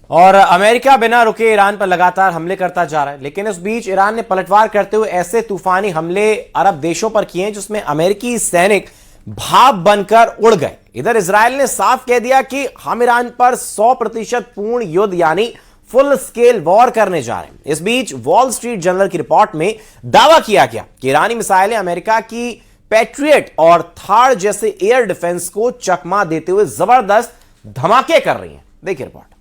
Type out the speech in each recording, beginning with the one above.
और अमेरिका बिना रुके ईरान पर लगातार हमले करता जा रहा है, लेकिन इस बीच ईरान ने पलटवार करते हुए ऐसे तूफानी हमले अरब देशों पर किए जिसमें अमेरिकी सैनिक भाप बनकर उड़ गए। इधर इजराइल ने साफ कह दिया कि हम ईरान पर 100% पूर्ण युद्ध यानी फुल स्केल वॉर करने जा रहे हैं। इस बीच वॉल स्ट्रीट जर्नल की रिपोर्ट में दावा किया गया कि ईरानी मिसाइलें अमेरिका की पैट्रियट और थार जैसे एयर डिफेंस को चकमा देते हुए जबरदस्त धमाके कर रही हैं। देखिए रिपोर्ट।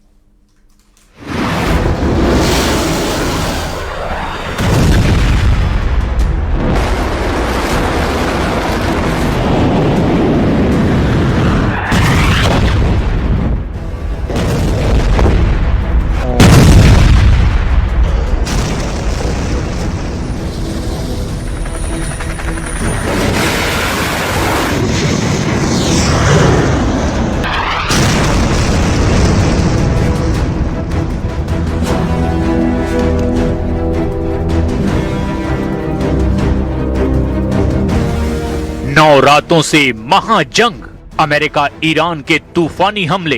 नौ रातों से महाजंग, अमेरिका ईरान के तूफानी हमले।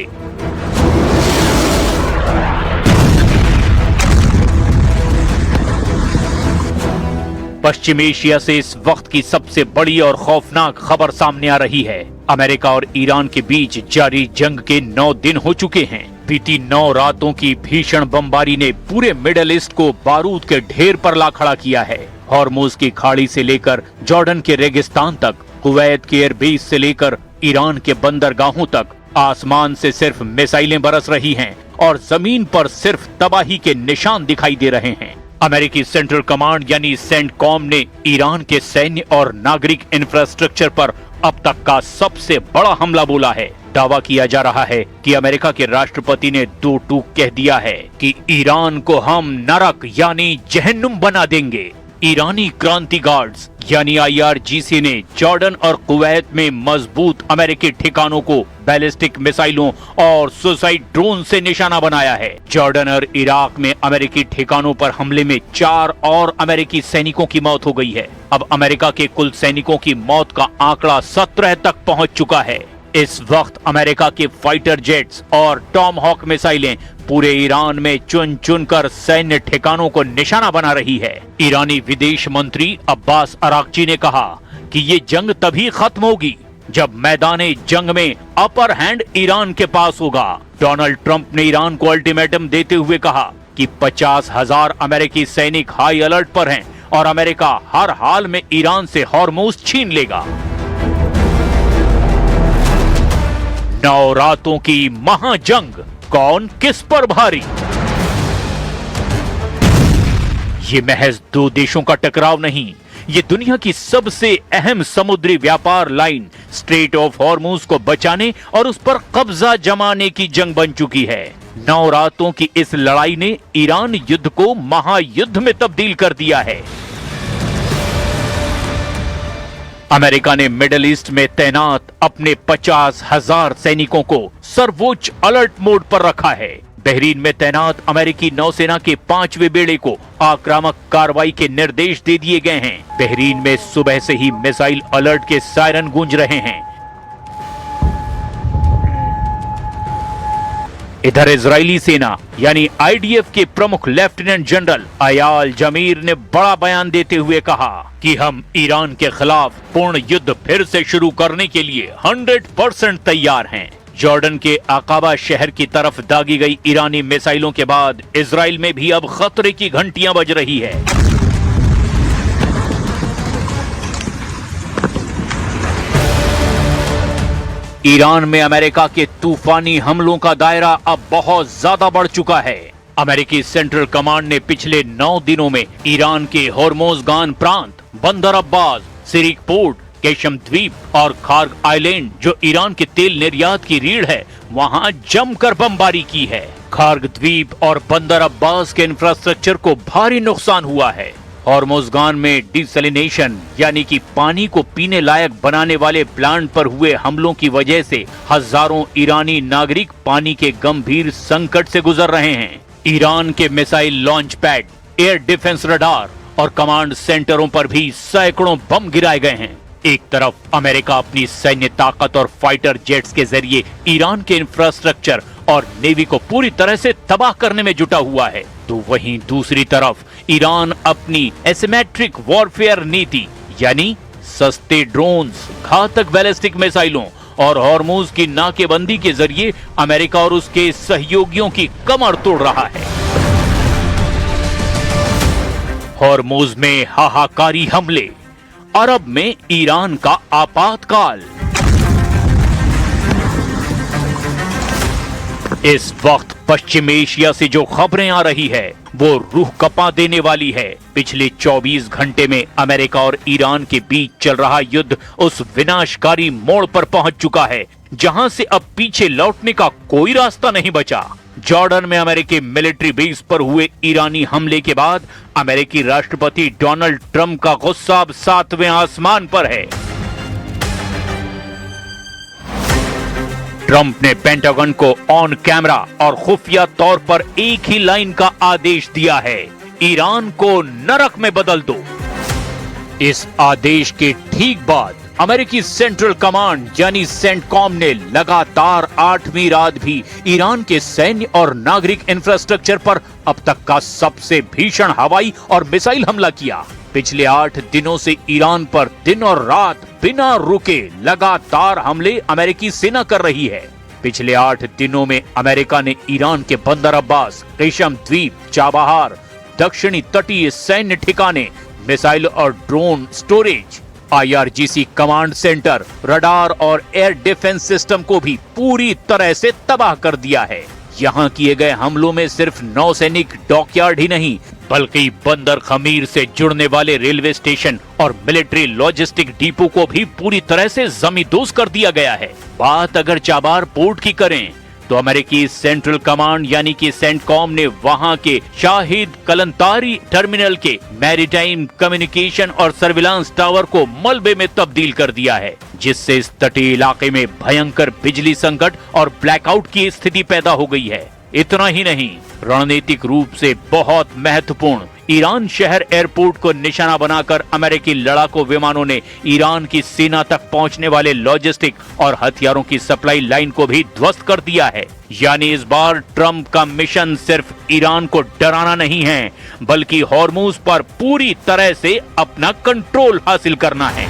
पश्चिम एशिया से इस वक्त की सबसे बड़ी और खौफनाक खबर सामने आ रही है। अमेरिका और ईरान के बीच जारी जंग के 9 दिन हो चुके हैं। बीती 9 रातों की भीषण बमबारी ने पूरे मिडिल ईस्ट को बारूद के ढेर पर ला खड़ा किया है। हॉर्मुज की खाड़ी से लेकर जॉर्डन के रेगिस्तान तक, कुवैत के एयरबेस से लेकर ईरान के बंदरगाहों तक आसमान से सिर्फ मिसाइलें बरस रही हैं और जमीन पर सिर्फ तबाही के निशान दिखाई दे रहे हैं। अमेरिकी सेंट्रल कमांड यानी सेंटकॉम ने ईरान के सैन्य और नागरिक इंफ्रास्ट्रक्चर पर अब तक का सबसे बड़ा हमला बोला है। दावा किया जा रहा है कि अमेरिका के राष्ट्रपति ने 2 टूक कह दिया है कि ईरान को हम नरक यानी जहन्नुम बना देंगे। ईरानी क्रांति गार्ड्स यानी IRGC ने जॉर्डन और कुवैत में मजबूत अमेरिकी ठिकानों को बैलिस्टिक मिसाइलों और सुसाइड ड्रोन से निशाना बनाया है। जॉर्डन और इराक में अमेरिकी ठिकानों पर हमले में 4 और अमेरिकी सैनिकों की मौत हो गई है। अब अमेरिका के कुल सैनिकों की मौत का आंकड़ा 17 तक पहुंच चुका है। इस वक्त अमेरिका के फाइटर जेट्स और टॉम हॉक मिसाइलें पूरे ईरान में चुन चुन कर सैन्य ठिकानों को निशाना बना रही है। ईरानी विदेश मंत्री अब्बास अराक्ची ने कहा कि ये जंग तभी खत्म होगी जब मैदाने जंग में अपर हैंड ईरान के पास होगा। डोनाल्ड ट्रंप ने ईरान को अल्टीमेटम देते हुए कहा कि 50,000 अमेरिकी सैनिक हाई अलर्ट पर हैं और अमेरिका हर हाल में ईरान से हॉर्मुज छीन लेगा। 9 रातों की महाजंग, कौन किस पर भारी? ये महज 2 देशों का टकराव नहीं, ये दुनिया की सबसे अहम समुद्री व्यापार लाइन स्ट्रेट ऑफ हॉर्मुज को बचाने और उस पर कब्जा जमाने की जंग बन चुकी है। 9 रातों की इस लड़ाई ने ईरान युद्ध को महायुद्ध में तब्दील कर दिया है। अमेरिका ने मिडिल ईस्ट में तैनात अपने 50,000 सैनिकों को सर्वोच्च अलर्ट मोड पर रखा है। बहरीन में तैनात अमेरिकी नौसेना के 5वें बेड़े को आक्रामक कार्रवाई के निर्देश दे दिए गए हैं। बहरीन में सुबह से ही मिसाइल अलर्ट के सायरन गूंज रहे हैं। इधर इजरायली सेना यानी IDF के प्रमुख लेफ्टिनेंट जनरल अयाल जमीर ने बड़ा बयान देते हुए कहा कि हम ईरान के खिलाफ पूर्ण युद्ध फिर से शुरू करने के लिए 100% तैयार हैं। जॉर्डन के अकाबा शहर की तरफ दागी गई ईरानी मिसाइलों के बाद इजराइल में भी अब खतरे की घंटियां बज रही है। ईरान में अमेरिका के तूफानी हमलों का दायरा अब बहुत ज्यादा बढ़ चुका है। अमेरिकी सेंट्रल कमांड ने पिछले 9 दिनों में ईरान के होर्मुजगान प्रांत, बंदर अब्बास, सिरिक पोर्ट, केशम द्वीप और खार्ग आइलैंड जो ईरान के तेल निर्यात की रीढ़ है, वहां जमकर बमबारी की है। खार्ग द्वीप और बंदर अब्बास के इंफ्रास्ट्रक्चर को भारी नुकसान हुआ है। हॉर्मुजगान में डिसैलिनेशन यानी कि पानी को पीने लायक बनाने वाले प्लांट पर हुए हमलों की वजह से हजारों ईरानी नागरिक पानी के गंभीर संकट से गुजर रहे हैं। ईरान के missile launch pad, air defence radar और कमांड सेंटरों पर भी सैकड़ों बम गिराए गए हैं। एक तरफ अमेरिका अपनी सैन्य ताकत और फाइटर जेट्स के जरिए ईरान के इंफ्रास्ट्रक्चर और नेवी को पूरी तरह से तबाह करने में जुटा हुआ है, तो वहीं दूसरी तरफ ईरान अपनी एसिमेट्रिक वॉरफेयर नीति यानी सस्ते ड्रोन्स, घातक बैलिस्टिक मिसाइलों और हॉर्मुज की नाकेबंदी के जरिए अमेरिका और उसके सहयोगियों की कमर तोड़ रहा है। हॉर्मुज में हाहाकारी हमले, अरब में ईरान का आपातकाल। इस वक्त पश्चिम एशिया से जो खबरें आ रही है वो रूह कपा देने वाली है। पिछले 24 घंटे में अमेरिका और ईरान के बीच चल रहा युद्ध उस विनाशकारी मोड़ पर पहुंच चुका है जहां से अब पीछे लौटने का कोई रास्ता नहीं बचा। जॉर्डन में अमेरिकी मिलिट्री बेस पर हुए ईरानी हमले के बाद अमेरिकी राष्ट्रपति डोनाल्ड ट्रंप का गुस्सा अब 7वें आसमान पर है। ट्रंप ने पेंटागन को ऑन कैमरा और खुफिया तौर पर एक ही लाइन का आदेश दिया है, ईरान को नरक में बदल दो। इस आदेश के ठीक बाद अमेरिकी सेंट्रल कमांड यानी सेंटकॉम ने लगातार 8वीं रात भी ईरान के सैन्य और नागरिक इंफ्रास्ट्रक्चर पर अब तक का सबसे भीषण हवाई और मिसाइल हमला किया। पिछले 8 दिनों से ईरान पर दिन और रात बिना रुके लगातार हमले अमेरिकी सेना कर रही है। पिछले 8 दिनों में अमेरिका ने ईरान के बंदर अब्बास, रेशम द्वीप, चाबहार, दक्षिणी तटीय सैन्य ठिकाने, मिसाइल और drone storage, IRGC command centre, radar और एयर डिफेंस सिस्टम को भी पूरी तरह से तबाह कर दिया है। यहाँ किए गए हमलों में सिर्फ नौसैनिक डॉकयार्ड ही नहीं बल्कि बंदर खमीर से जुड़ने वाले रेलवे स्टेशन और मिलिट्री लॉजिस्टिक डिपो को भी पूरी तरह से जमींदोज कर दिया गया है। बात अगर चाबार पोर्ट की करें तो अमेरिकी सेंट्रल कमांड यानी कि सेंटकॉम ने वहां के शाहिद कलंतारी टर्मिनल के मैरीटाइम कम्युनिकेशन और सर्विलांस टावर को मलबे में तब्दील कर दिया है, जिससे इस तटीय इलाके में भयंकर बिजली संकट और ब्लैकआउट की स्थिति पैदा हो गई है। इतना ही नहीं, रणनीतिक रूप से बहुत महत्वपूर्ण ईरान शहर एयरपोर्ट को निशाना बनाकर अमेरिकी लड़ाकू विमानों ने ईरान की सीमा तक पहुंचने वाले लॉजिस्टिक और हथियारों की सप्लाई लाइन को भी ध्वस्त कर दिया है। यानी इस बार ट्रंप का मिशन सिर्फ ईरान को डराना नहीं है बल्कि हॉर्मुज पर पूरी तरह से अपना कंट्रोल हासिल करना है।